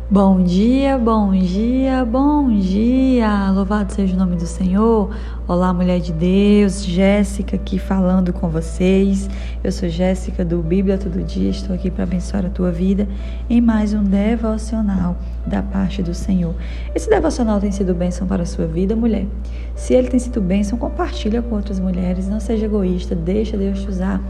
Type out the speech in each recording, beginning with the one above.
Bom dia, bom dia, bom dia! Louvado seja o nome do Senhor. Olá, mulher de Deus, Jéssica aqui falando com vocês. Eu sou Jéssica do Bíblia Todo Dia, estou aqui para abençoar a tua vida em mais um devocional da parte do Senhor. Esse devocional tem sido bênção para a sua vida, mulher? Se ele tem sido bênção, compartilha com outras mulheres, não seja egoísta, deixa Deus te usar.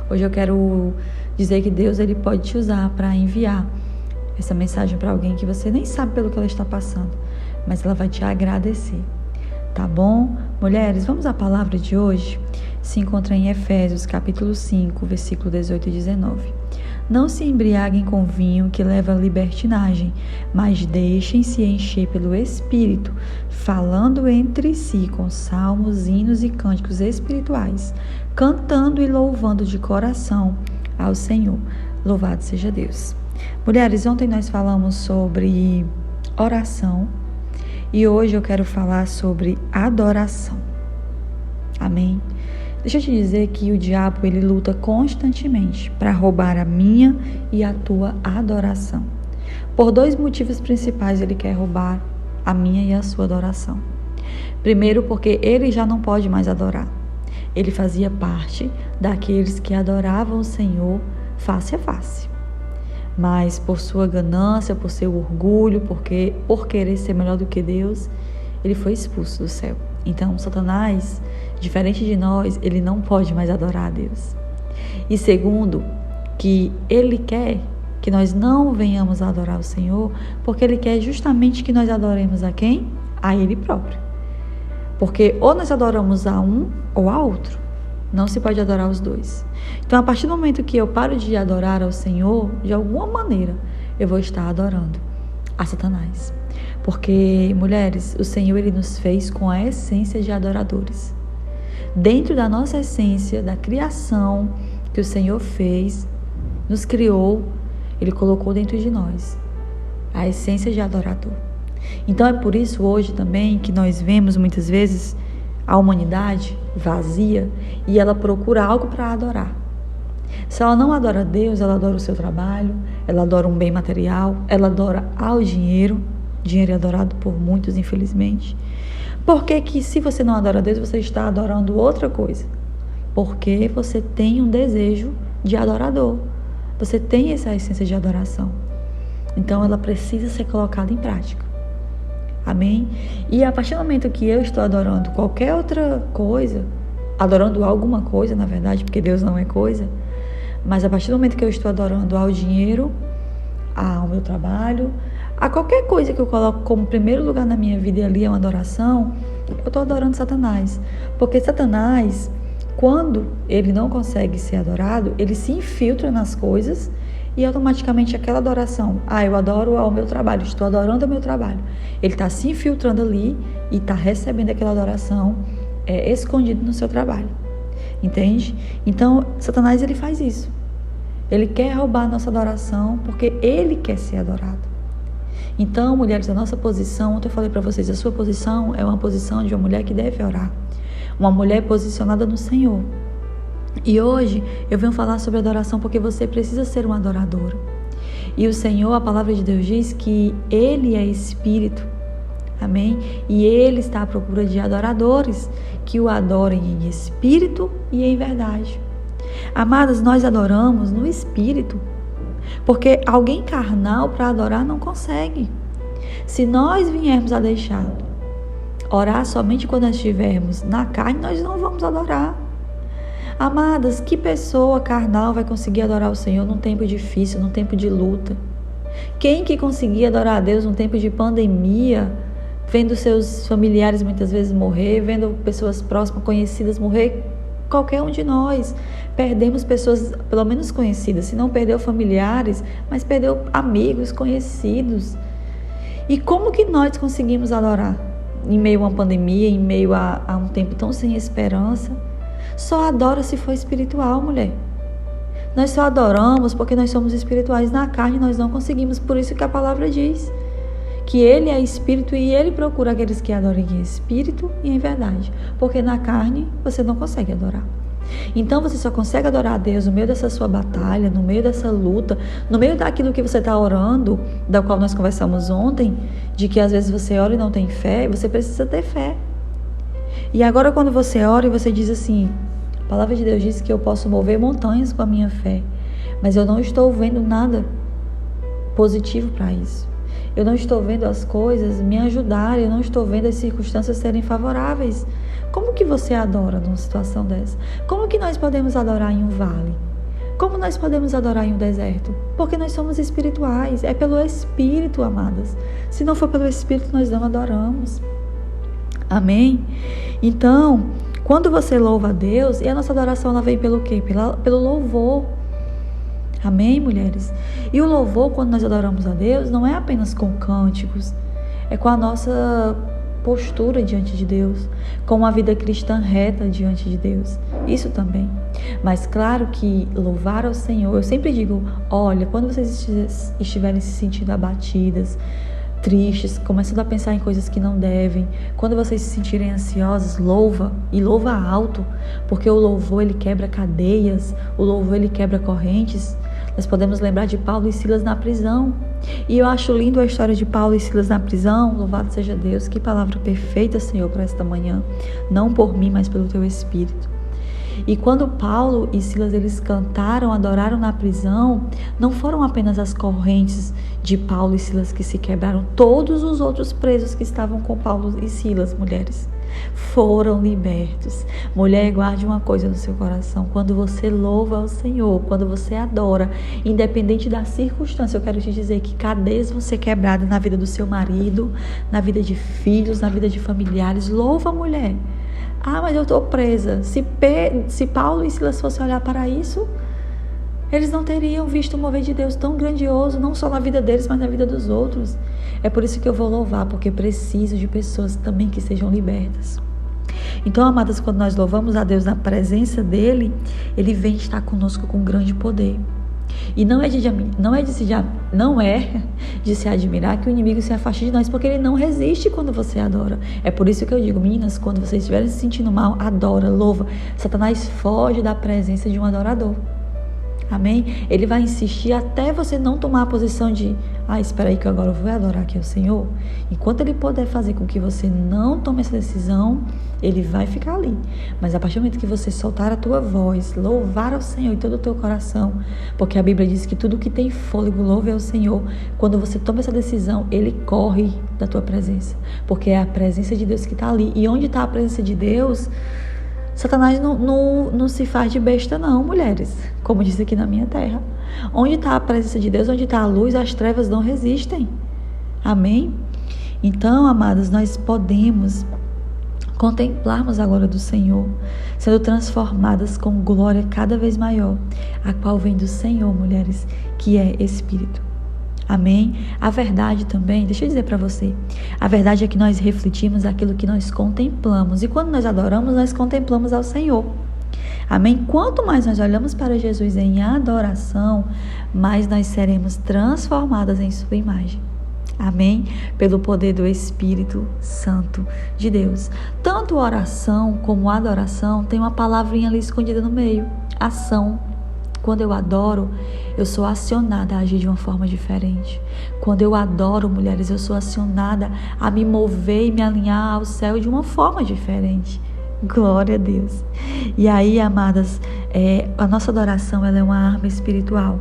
Hoje eu quero dizer que Deus ele pode te usar para enviar essa mensagem para alguém que você nem sabe pelo que ela está passando, mas ela vai te agradecer, tá bom? Mulheres, vamos à palavra de hoje? Se encontra em Efésios, capítulo 5, versículo 18 e 19. Não se embriaguem com vinho que leva à libertinagem, mas deixem-se encher pelo Espírito, falando entre si com salmos, hinos e cânticos espirituais, cantando e louvando de coração ao Senhor. Louvado seja Deus. Mulheres, ontem nós falamos sobre oração e hoje eu quero falar sobre adoração. Amém? Deixa eu te dizer que o diabo ele luta constantemente para roubar a minha e a tua adoração. Por dois motivos principais ele quer roubar a minha e a sua adoração. Primeiro, porque ele já não pode mais adorar. Ele fazia parte daqueles que adoravam o Senhor face a face. Mas por sua ganância, por seu orgulho, por querer ser melhor do que Deus, ele foi expulso do céu. Então, Satanás, diferente de nós, ele não pode mais adorar a Deus. E segundo, que ele quer que nós não venhamos a adorar o Senhor, porque ele quer justamente que nós adoremos a quem? A ele próprio. Porque ou nós adoramos a um ou a outro. Não se pode adorar os dois. Então, a partir do momento que eu paro de adorar ao Senhor, de alguma maneira, eu vou estar adorando a Satanás. Porque, mulheres, o Senhor ele nos fez com a essência de adoradores. Dentro da nossa essência, da criação que o Senhor fez, nos criou, ele colocou dentro de nós a essência de adorador. Então, é por isso hoje também que nós vemos muitas vezes a humanidade vazia e ela procura algo para adorar. Se ela não adora a Deus, ela adora o seu trabalho, ela adora um bem material, ela adora ao dinheiro. Dinheiro é adorado por muitos, infelizmente. Por que se você não adora a Deus, você está adorando outra coisa? Porque você tem um desejo de adorador. Você tem essa essência de adoração. Então ela precisa ser colocada em prática. Amém? E a partir do momento que eu estou adorando qualquer outra coisa, adorando alguma coisa, na verdade, porque Deus não é coisa, mas a partir do momento que eu estou adorando ao dinheiro, ao meu trabalho, a qualquer coisa que eu coloco como primeiro lugar na minha vida e ali é uma adoração, eu estou adorando Satanás. Porque Satanás, quando ele não consegue ser adorado, ele se infiltra nas coisas e automaticamente aquela adoração, eu adoro ao meu trabalho, estou adorando ao meu trabalho. Ele está se infiltrando ali e está recebendo aquela adoração escondido no seu trabalho. Entende? Então, Satanás ele faz isso. Ele quer roubar a nossa adoração porque ele quer ser adorado. Então, mulheres, a nossa posição, ontem eu falei para vocês, a sua posição é uma posição de uma mulher que deve orar. Uma mulher posicionada no Senhor. E hoje eu venho falar sobre adoração porque você precisa ser uma adoradora. E o Senhor, a palavra de Deus diz que Ele é Espírito. Amém? E Ele está à procura de adoradores que o adorem em espírito e em verdade. Amadas, nós adoramos no espírito. Porque alguém carnal para adorar não consegue. Se nós viermos a deixar orar somente quando nós estivermos na carne, nós não vamos adorar. Amadas, que pessoa carnal vai conseguir adorar o Senhor num tempo difícil, num tempo de luta? Quem que conseguia adorar a Deus num tempo de pandemia, vendo seus familiares muitas vezes morrer, vendo pessoas próximas, conhecidas morrer? Qualquer um de nós perdemos pessoas, pelo menos conhecidas, se não perdeu familiares, mas perdeu amigos, conhecidos. E como que nós conseguimos adorar em meio a uma pandemia, em meio a um tempo tão sem esperança? Só adora se for espiritual, mulher. Nós só adoramos porque nós somos espirituais. Na carne nós não conseguimos. Por isso que a palavra diz que Ele é espírito e Ele procura aqueles que adorem em espírito e em verdade. Porque na carne você não consegue adorar. Então você só consegue adorar a Deus no meio dessa sua batalha, no meio dessa luta, no meio daquilo que você está orando, da qual nós conversamos ontem, de que às vezes você ora e não tem fé. Você precisa ter fé. E agora quando você ora e você diz assim, a palavra de Deus diz que eu posso mover montanhas com a minha fé, mas eu não estou vendo nada positivo para isso. Eu não estou vendo as coisas me ajudarem, eu não estou vendo as circunstâncias serem favoráveis. Como que você adora numa situação dessa? Como que nós podemos adorar em um vale? Como nós podemos adorar em um deserto? Porque nós somos espirituais, é pelo Espírito, amadas. Se não for pelo Espírito, nós não adoramos. Amém? Então, quando você louva a Deus, e a nossa adoração ela vem pelo quê? Pelo louvor. Amém, mulheres? E o louvor, quando nós adoramos a Deus, não é apenas com cânticos, é com a nossa postura diante de Deus, com uma vida cristã reta diante de Deus. Isso também. Mas claro que louvar ao Senhor, eu sempre digo, olha, quando vocês estiverem se sentindo abatidas, tristes, começando a pensar em coisas que não devem, quando vocês se sentirem ansiosos, louva, e louva alto, porque o louvor ele quebra cadeias, o louvor ele quebra correntes. Nós podemos lembrar de Paulo e Silas na prisão. E eu acho lindo a história de Paulo e Silas na prisão. Louvado seja Deus. Que palavra perfeita, Senhor, para esta manhã. Não por mim, mas pelo Teu Espírito. E quando Paulo e Silas eles cantaram, adoraram na prisão, não foram apenas as correntes de Paulo e Silas que se quebraram. Todos os outros presos que estavam com Paulo e Silas, mulheres, foram libertos. Mulher, guarde uma coisa no seu coração. Quando você louva ao Senhor, quando você adora, independente da circunstância, eu quero te dizer que cadeias vão ser quebradas na vida do seu marido, na vida de filhos, na vida de familiares. Louva, mulher. Ah, mas eu estou presa. Se Paulo e Silas fossem olhar para isso, eles não teriam visto o mover de Deus tão grandioso, não só na vida deles, mas na vida dos outros. É por isso que eu vou louvar, porque preciso de pessoas também que sejam libertas. Então, amadas, quando nós louvamos a Deus na presença dEle, Ele vem estar conosco com grande poder. E não é de se admirar que o inimigo se afaste de nós, porque ele não resiste quando você adora. É por isso que eu digo, meninas, quando vocês estiverem se sentindo mal, adora, louva. Satanás foge da presença de um adorador. Amém? Ele vai insistir até você não tomar a posição de espera aí que agora eu vou adorar aqui ao Senhor. Enquanto ele puder fazer com que você não tome essa decisão, ele vai ficar ali. Mas a partir do momento que você soltar a tua voz, louvar ao Senhor em todo o teu coração, porque a Bíblia diz que tudo que tem fôlego louve ao Senhor. Quando você toma essa decisão, ele corre da tua presença, porque é a presença de Deus que está ali. E onde está a presença de Deus, Satanás não se faz de besta não, mulheres, como diz aqui na minha terra. Onde está a presença de Deus, onde está a luz, as trevas não resistem. Amém? Então, amadas, nós podemos contemplarmos a glória do Senhor, sendo transformadas com glória cada vez maior, a qual vem do Senhor, mulheres, que é Espírito. Amém? A verdade também, deixa eu dizer para você, a verdade é que nós refletimos aquilo que nós contemplamos. E quando nós adoramos, nós contemplamos ao Senhor. Amém? Quanto mais nós olhamos para Jesus em adoração, mais nós seremos transformadas em sua imagem. Amém? Pelo poder do Espírito Santo de Deus. Tanto oração como adoração tem uma palavrinha ali escondida no meio. Ação. Quando eu adoro, eu sou acionada a agir de uma forma diferente. Quando eu adoro, mulheres, eu sou acionada a me mover e me alinhar ao céu de uma forma diferente. Glória a Deus. E aí, amadas, a nossa adoração ela é uma arma espiritual.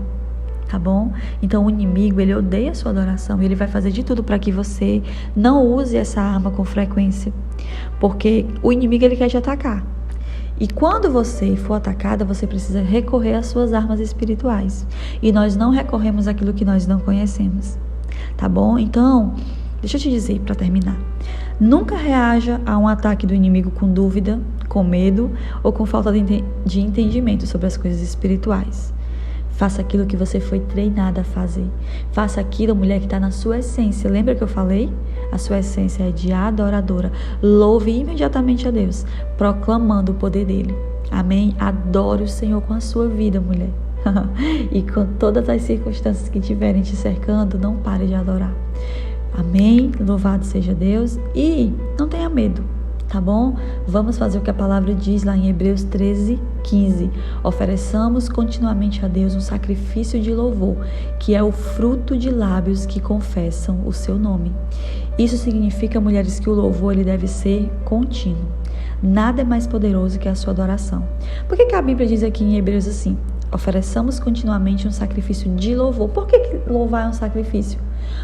Tá bom? Então o inimigo, ele odeia a sua adoração e ele vai fazer de tudo para que você não use essa arma com frequência, porque o inimigo ele quer te atacar. E quando você for atacada, você precisa recorrer às suas armas espirituais. E nós não recorremos àquilo que nós não conhecemos. Tá bom? Então, deixa eu te dizer para terminar. Nunca reaja a um ataque do inimigo com dúvida, com medo ou com falta de entendimento sobre as coisas espirituais. Faça aquilo que você foi treinada a fazer. Faça aquilo, mulher, que está na sua essência. Lembra que eu falei? A sua essência é de adoradora. Louve imediatamente a Deus, proclamando o poder dele. Amém? Adore o Senhor com a sua vida, mulher. E com todas as circunstâncias que estiverem te cercando, não pare de adorar. Amém? Louvado seja Deus. E não tenha medo. tá bom? Vamos fazer o que a palavra diz lá em Hebreus 13:15. Ofereçamos continuamente a Deus um sacrifício de louvor, que é o fruto de lábios que confessam o seu nome. Isso significa, mulheres, que o louvor ele deve ser contínuo. Nada é mais poderoso que a sua adoração. Por que a Bíblia diz aqui em Hebreus assim? Ofereçamos continuamente um sacrifício de louvor. Por que louvar é um sacrifício?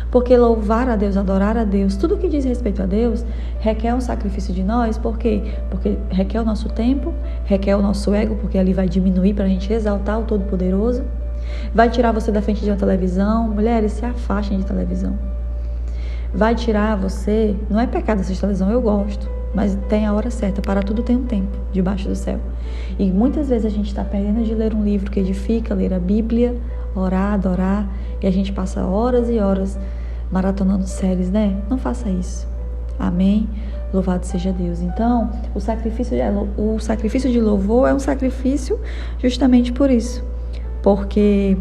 Porque louvar a Deus, adorar a Deus, tudo que diz respeito a Deus, requer um sacrifício de nós. Por quê? Porque requer o nosso tempo, requer o nosso ego, porque ali vai diminuir para a gente exaltar o Todo-Poderoso. Vai tirar você da frente de uma televisão. Mulheres, se afastem de televisão. Vai tirar você, não é pecado assistir televisão, eu gosto, mas tem a hora certa, para tudo tem um tempo, debaixo do céu. E muitas vezes a gente está perdendo de ler um livro que edifica, ler a Bíblia, orar, adorar, e a gente passa horas e horas maratonando séries, né? Não faça isso. Amém? Louvado seja Deus. Então, o sacrifício de louvor é um sacrifício justamente por isso, porque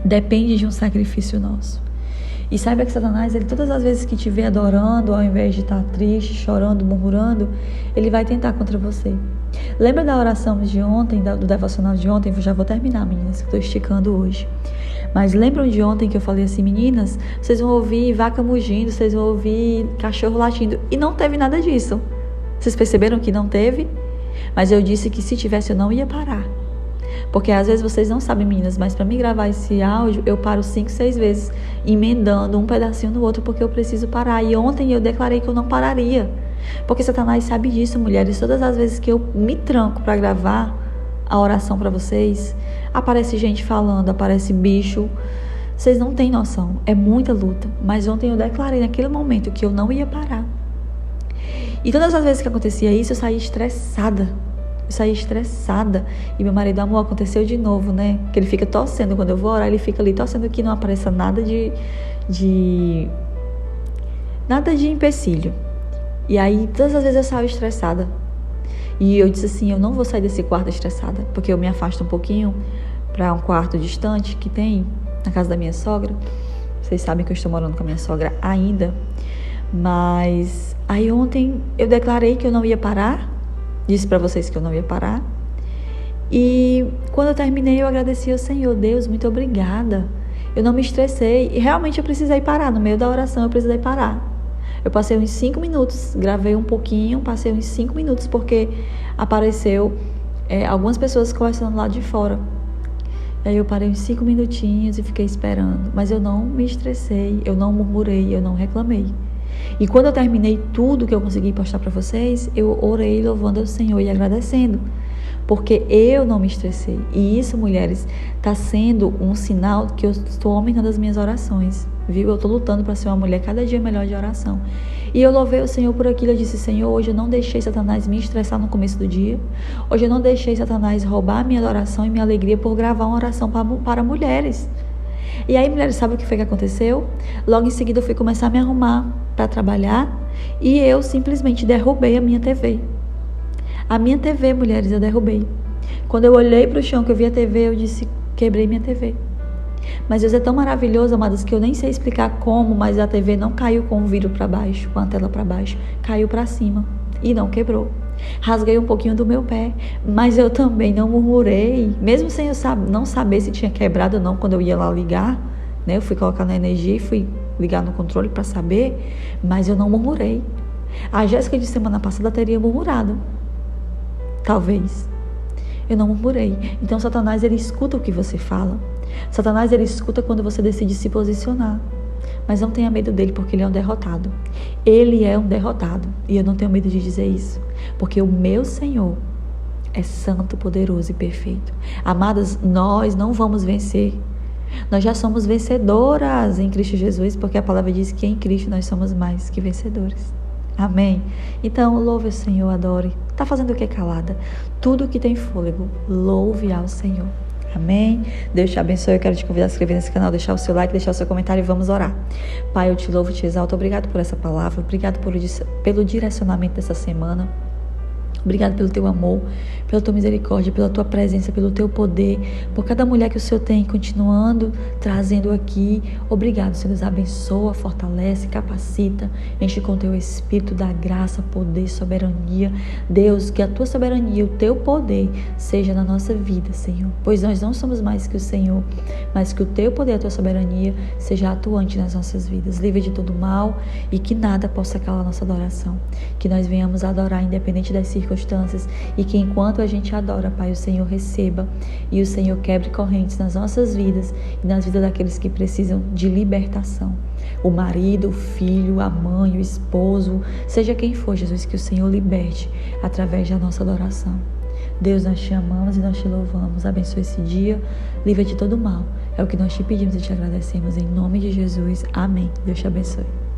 depende de um sacrifício nosso. E saiba que Satanás, ele todas as vezes que te vê adorando, ao invés de estar triste, chorando, murmurando, ele vai tentar contra você. Lembra da oração de ontem, do devocional de ontem? Eu já vou terminar, meninas, que estou esticando hoje. Mas lembram de ontem que eu falei assim, meninas, vocês vão ouvir vaca mugindo, vocês vão ouvir cachorro latindo. E não teve nada disso. Vocês perceberam que não teve? Mas eu disse que se tivesse eu não ia parar. Porque às vezes vocês não sabem, meninas, mas para mim gravar esse áudio, eu paro 5, 6 vezes, emendando um pedacinho no outro, porque eu preciso parar. E ontem eu declarei que eu não pararia. Porque Satanás sabe disso, mulheres. Todas as vezes que eu me tranco para gravar a oração para vocês, aparece gente falando, aparece bicho. Vocês não têm noção. É muita luta. Mas ontem eu declarei naquele momento que eu não ia parar. E todas as vezes que acontecia isso, eu saía estressada. E meu marido, amor, aconteceu de novo, né? Que ele fica torcendo quando eu vou orar, ele fica ali torcendo que não apareça nada de empecilho. E aí, todas as vezes eu saio estressada. E eu disse assim, eu não vou sair desse quarto estressada, porque eu me afasto um pouquinho para um quarto distante que tem na casa da minha sogra. Vocês sabem que eu estou morando com a minha sogra ainda. Mas aí ontem eu declarei que eu não ia parar. Disse para vocês que eu não ia parar. E quando eu terminei, eu agradeci ao Senhor. Deus, muito obrigada. Eu não me estressei. E realmente eu precisei parar. No meio da oração, eu precisei parar. Eu passei uns 5 minutos. Gravei um pouquinho. Passei uns 5 minutos. Porque apareceu algumas pessoas conversando lá de fora. E aí eu parei uns 5 minutinhos e fiquei esperando. Mas eu não me estressei. Eu não murmurei. Eu não reclamei. E quando eu terminei tudo que eu consegui postar para vocês, eu orei louvando ao Senhor e agradecendo, porque eu não me estressei. E isso, mulheres, está sendo um sinal que eu estou aumentando as minhas orações, viu? Eu estou lutando para ser uma mulher cada dia melhor de oração. E eu louvei o Senhor por aquilo. Eu disse, Senhor, hoje eu não deixei Satanás me estressar no começo do dia. Hoje eu não deixei Satanás roubar a minha adoração e minha alegria por gravar uma oração para mulheres. E aí, mulheres, sabe o que foi que aconteceu? Logo em seguida eu fui começar a me arrumar para trabalhar e eu simplesmente derrubei a minha TV. A minha TV, mulheres, eu derrubei. Quando eu olhei para o chão que eu vi a TV, eu disse, quebrei minha TV. Mas Deus é tão maravilhoso, amadas, que eu nem sei explicar como, mas a TV não caiu com o vidro para baixo, com a tela para baixo, caiu para cima e não quebrou. Rasguei um pouquinho do meu pé, mas eu também não murmurei, mesmo sem eu não saber se tinha quebrado ou não. Quando eu ia lá ligar, né, eu fui colocar na energia e fui ligar no controle para saber, mas eu não murmurei. A Jéssica de semana passada teria murmurado, talvez. Eu não murmurei. Então Satanás, ele escuta o que você fala. Satanás, ele escuta quando você decide se posicionar. Mas não tenha medo dele, porque ele é um derrotado. Ele é um derrotado. E eu não tenho medo de dizer isso. Porque o meu Senhor é santo, poderoso e perfeito. Amadas, nós não vamos vencer. Nós já somos vencedoras em Cristo Jesus, porque a palavra diz que em Cristo nós somos mais que vencedores. Amém? Então, louve o Senhor, adore. Está fazendo o que calada? Tudo que tem fôlego, louve ao Senhor. Amém? Deus te abençoe. Eu quero te convidar a se inscrever nesse canal, deixar o seu like, deixar o seu comentário e vamos orar. Pai, eu te louvo, te exalto. Obrigado por essa palavra. Obrigado pelo direcionamento dessa semana. Obrigado pelo teu amor, pela tua misericórdia, pela tua presença, pelo teu poder, por cada mulher que o Senhor tem continuando trazendo aqui. Obrigado, Senhor. Deus abençoa, fortalece, capacita, enche com o teu espírito da graça, poder, soberania. Deus, que a tua soberania, o teu poder seja na nossa vida, Senhor. Pois nós não somos mais que o Senhor, mas que o teu poder, a tua soberania seja atuante nas nossas vidas. Livre de todo mal e que nada possa calar a nossa adoração. Que nós venhamos adorar independente das circunstâncias e que enquanto a gente adora, Pai, o Senhor receba e o Senhor quebre correntes nas nossas vidas e nas vidas daqueles que precisam de libertação. O marido, o filho, a mãe, o esposo, seja quem for, Jesus, que o Senhor liberte através da nossa adoração. Deus, nós te amamos e nós te louvamos. Abençoe esse dia, livre de todo mal. É o que nós te pedimos e te agradecemos em nome de Jesus. Amém. Deus te abençoe.